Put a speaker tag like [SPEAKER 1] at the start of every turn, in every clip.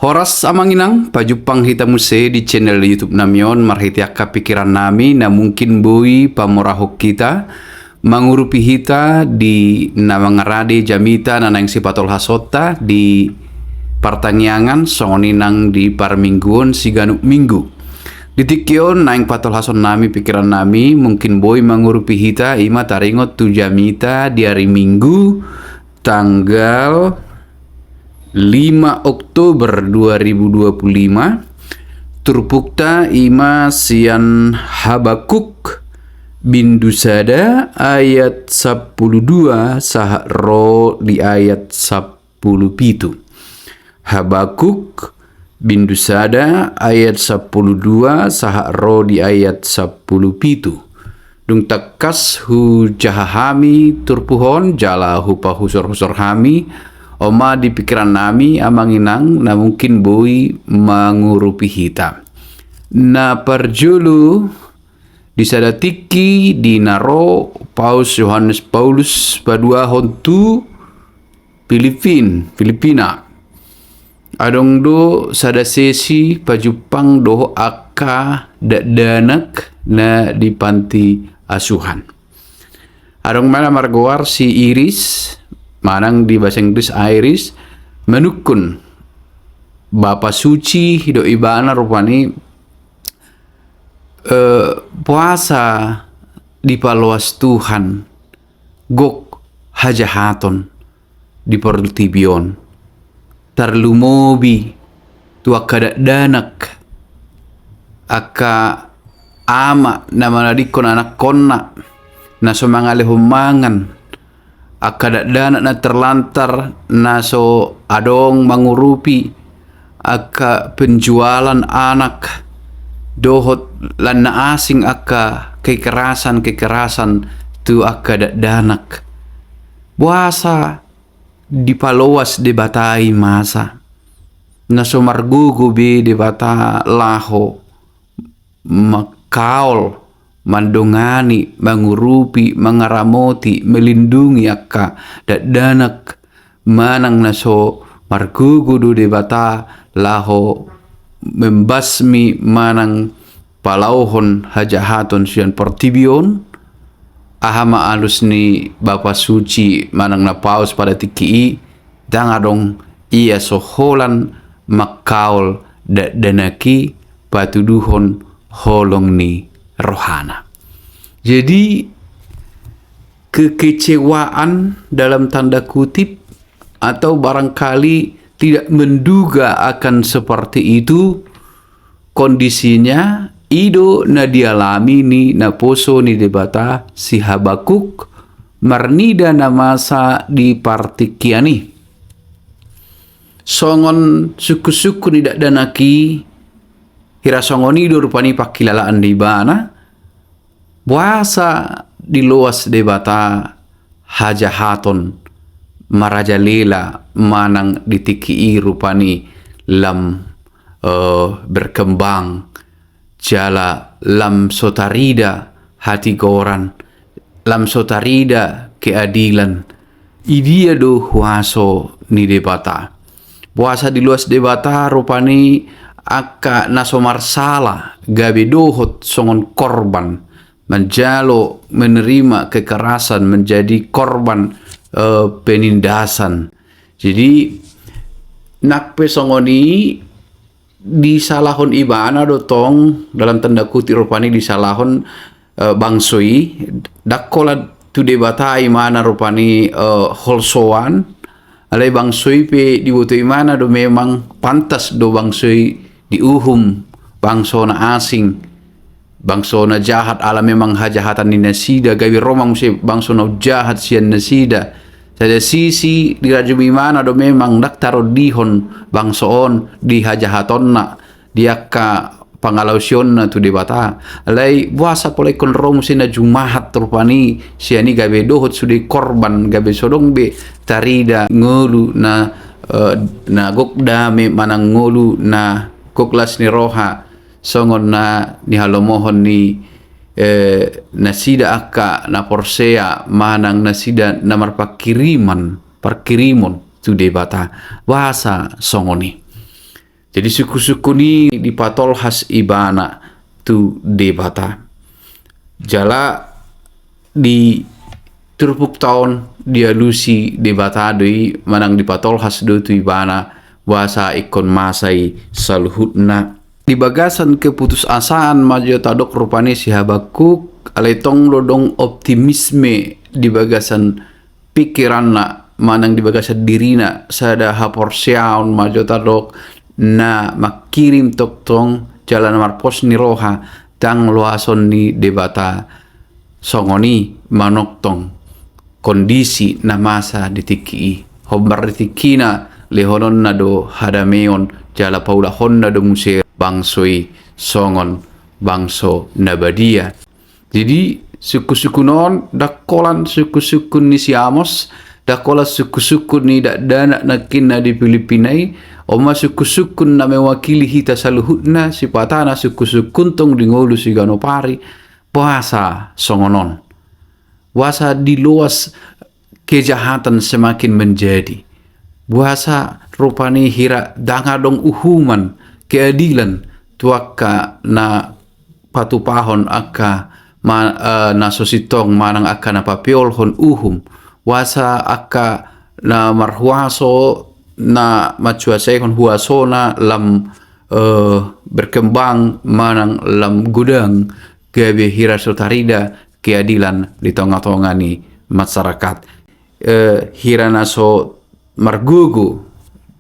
[SPEAKER 1] Horas amanginang pajupang hita muse di channel YouTube namion marhitiaka pikiran nami na mungkin bui pamorahok kita mangurupi hita di namangarade jamita na nang sipatol hasota di partangyangan songoninang di parmingguon siganuk minggu. Ditikyon naing patol hason nami pikiran nami mungkin bui mangurupi hita ima taringot tu jamita di hari Minggu tanggal 5 Oktober 2025 turpukta ima sian Habakuk bin Dusada ayat 12 sahro di ayat 10 pitu. Habakuk bin Dusada ayat 12 sahro di ayat 10 pitu. Dung takas hu jahahami turpuhon jala hu pahusor-husor hami Oma di pikiran nami amanginang na mungkin bui mangurupi hita. Na perjulu disadatiki dinaro Paus Yohanes Paulus padua hontu Filipina. Adong do sada sesi pajupang do aka danak na di panti asuhan. Adong mana margoar si Iris manang di bahasa Inggris Iris menukun Bapa suci hidup ibana rupani puasa di paluas Tuhan gok hajahaton di pertibion tarlumobi tua kada danak aka ama nama nadikon anak konna na somangale humangan akadak dana na terlantar naso adong mangurupi aka penjualan anak dohot lan na asing aka kekerasan tu akadak danak puasa di paloas de batai masa naso margugu be de bata laho makaol mandongani, mangurupi, mangaramoti, melindungi akka danak manang naso margugudu de bata laho membasmi manang palauhon hajahaton sian portibion ahama alus ni Bapa suci manang na paus pada tiki dangadong ia soholan makaol danaki patuduhon holong ni rohana. Jadi kekecewaan dalam tanda kutip atau barangkali tidak menduga akan seperti itu kondisinya ido na dialami ni na poso ni debata si Habakuk marnida na masa di partikiani songon suku-suku ni danaki hira songonido rupani pakilalaan di bana puasa di luas debata hajahaton marajalela manang ditiki rupani lam berkembang jala lam sotarida hati goran lam sotarida keadilan idia do huaso ni debata puasa di luas debata rupani aka nasomar salah gabe dohot songon korban menjalo menerima kekerasan menjadi korban penindasan. Jadi nakpe songoni di salahon ibana dotong dalam tanda kutip rupani di salahon bangsoi dakola tu debatai mana rupani holsoan alai bangsoi pe dibutuh mana do memang pantas do bangsoi diuhum bangsona asing bangsona jahat ala memang hajahatan ni nasida gawi romang musi bangsona jahat sian nasida sada sisi dirajumi mana do memang daktaro dihon bangsoon di hajahatonna diaka pangalausion tu debata alai buasa polai kon rom sina jumahat rupani siani gawe dohot sudi korban gawe sodong be tarida ngolu na gokda me manang ngolu na koklas ni roha songon na ni halomohon ni nasida akka na porsea manang nasida namar parkirimon tu debata bahasa songoni Jadi suku-suku ni dipatol has ibana tu debata. Jala di turpuk tahun dia lusi debata doi manang dipatol has do tu ibana wasa ikon masai saluhutna. Di bagasan keputusasaan maju tadok rupane si Habakuk aletong lodong optimisme di bagasan pikiranna manang di bagasan dirina sada haporsiaun maju tadok na makirim toktong jalan marpos ni roha tang loason ni debata songoni manoktong kondisi na masa ditiki hobar ditikina lehonon na do hadameon jala paula honna do musir bangsoi songon bangso nabadia. Jadi suku-suku non dakolan suku-suku ni si Amos, dakola suku-suku ni dak dana nakina di Filipinai, oma suku-suku na mewakili hita saluhutna si patana suku-suku tong di ngolu si Ganopari puasa songonon. Wasa di luas kejahatan semakin menjadi. Buasa rupani hira dangadong uhuman keadilan tuaka na patupahon aka na sositong manang aka na papiolhon uhum wasa aka na marhuaso na macuasehon huasona lam berkembang manang lam gudang gabe hira sotarida keadilan di tengah-tengah ni masyarakat hira naso margugu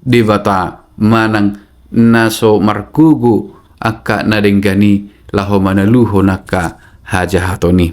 [SPEAKER 1] debata manang naso margugu aka nadenggani laho manaluho naka hajahatoni.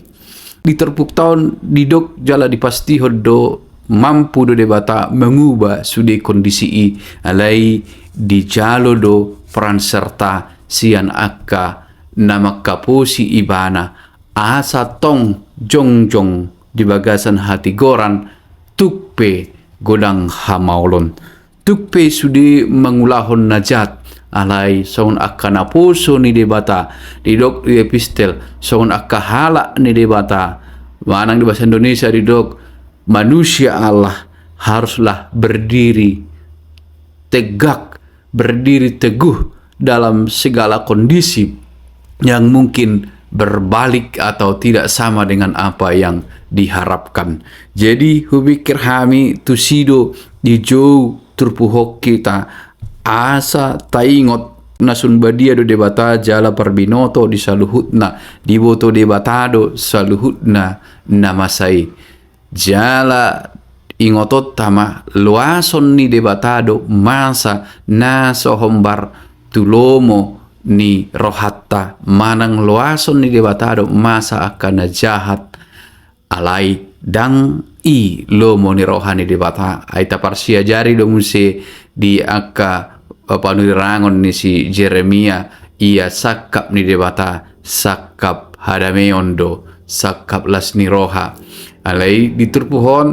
[SPEAKER 1] Di terpuk tahun didok jala dipasti hodo mampu do debata mengubah sudi kondisi i alai di jalo do peran serta sian aka nama kaposi ibana asa tong jongjong di bagasan hati goran tukpe godang hamaulon tukpe sudi mengulahon najat alai soun akana poso ni debata didok di epistel soun akahala ni debata manang di bahasa Indonesia didok manusia Allah haruslah berdiri tegak berdiri teguh dalam segala kondisi yang mungkin berbalik atau tidak sama dengan apa yang diharapkan. Jadi hubikir kami tusido di jauh turpuhok kita asa taingot nasun badia do debata jala perbinoto di saluhutna di boto debatado saluhutna namasai jala ingotot tama luason ni debatado masa naso hombar tulomo ni rohatta manang luason ni debatado masa akan jahat alai dang i lomo ni rohani debata aita parsia jari do muse di aka panurangon ni si Jeremia ia sakap ni debata sakap hadameondo sakap las ni roha alai diturpuhon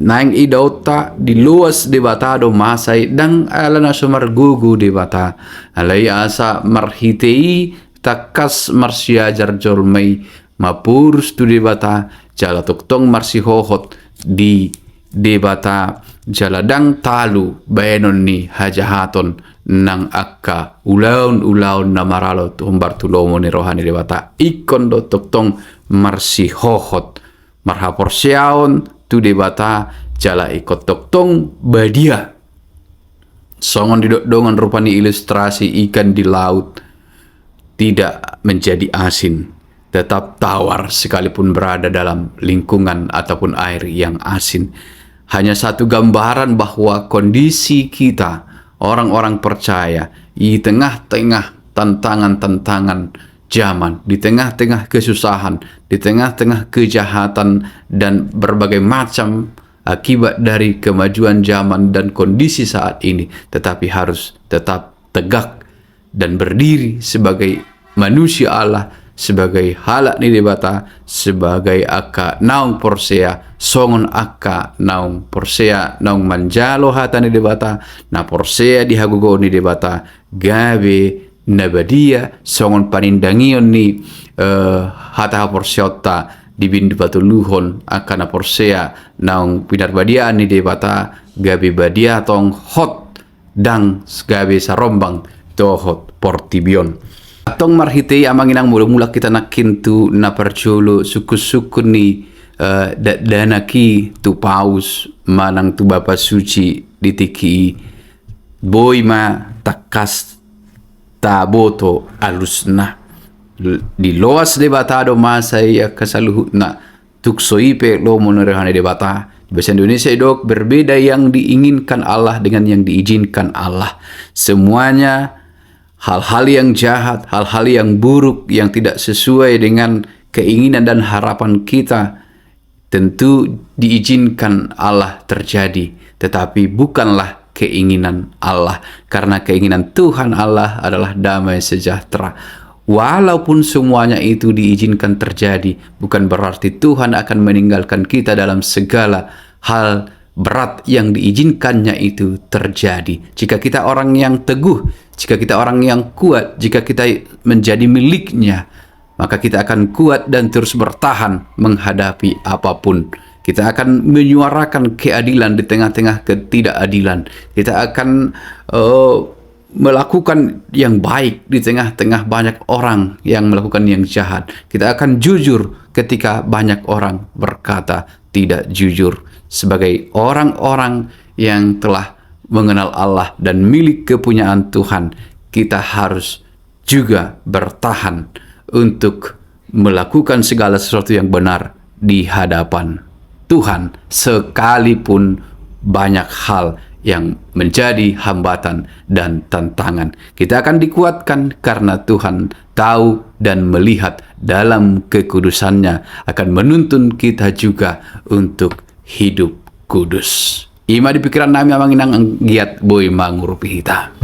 [SPEAKER 1] naing idauta di luas debatado masai dang alana sumargugu debata alai asa marhitei takas marsiajar jolmei mapurus tu debata jala toktong marsihohot di debata jala dang talu baenon ni hajahaton nang akka ulaun na maralo tumbar tulomo ni rohani debata ikon do toktong marsihohot marhapor siaon tu debata jala ikot toktong badia songon didok-dongan rupani ilustrasi ikan di laut tidak menjadi asin tetap tawar sekalipun berada dalam lingkungan ataupun air yang asin. Hanya satu gambaran bahwa kondisi kita orang-orang percaya di tengah-tengah tantangan-tantangan zaman, di tengah-tengah kesusahan, di tengah-tengah kejahatan dan berbagai macam akibat dari kemajuan zaman dan kondisi saat ini, tetapi harus tetap tegak dan berdiri sebagai manusia Allah, sebagai halak ni debata, sebagai aka naung porsea, songon aka naung porsea, naung manjalo hata ni debata, na porsea dihagugo ni debata, gabe nabadia, songon panindangion ni hata porseota di bindu patuluhon aka na porsea, naung pinarbadiaan ni debata, gabe badia tong hot dang sgabe sarombang tohot portibion. Atong marhite amanginang mula-mula kita nakintu na percolo suku-suku ni danaki tu paus manang tu bapa suci ditiki boy ma takas taboto alusna di loas debatado masa ya kasaluhut na tuksoipe lo monerehane debata. Bahasa Indonesia dok, berbeda yang diinginkan Allah dengan yang diizinkan Allah. Semuanya hal-hal yang jahat, hal-hal yang buruk, yang tidak sesuai dengan keinginan dan harapan kita, tentu diizinkan Allah terjadi, tetapi bukanlah keinginan Allah, karena keinginan Tuhan Allah adalah damai sejahtera. Walaupun semuanya itu diizinkan terjadi, bukan berarti Tuhan akan meninggalkan kita dalam segala hal berat yang diizinkannya itu terjadi. Jika kita orang yang teguh, jika kita orang yang kuat, jika kita menjadi miliknya, maka kita akan kuat dan terus bertahan menghadapi apapun. Kita akan menyuarakan keadilan di tengah-tengah ketidakadilan. Kita akan melakukan yang baik di tengah-tengah banyak orang yang melakukan yang jahat. Kita akan jujur ketika banyak orang berkata tidak jujur. Sebagai orang-orang yang telah mengenal Allah dan milik kepunyaan Tuhan, kita harus juga bertahan untuk melakukan segala sesuatu yang benar di hadapan Tuhan, sekalipun banyak hal yang menjadi hambatan dan tantangan. Kita akan dikuatkan karena Tuhan tahu dan melihat dalam kekudusannya akan menuntun kita juga untuk hidup kudus. Ima di pikiran nami amang inang giat boy mangurupi hita.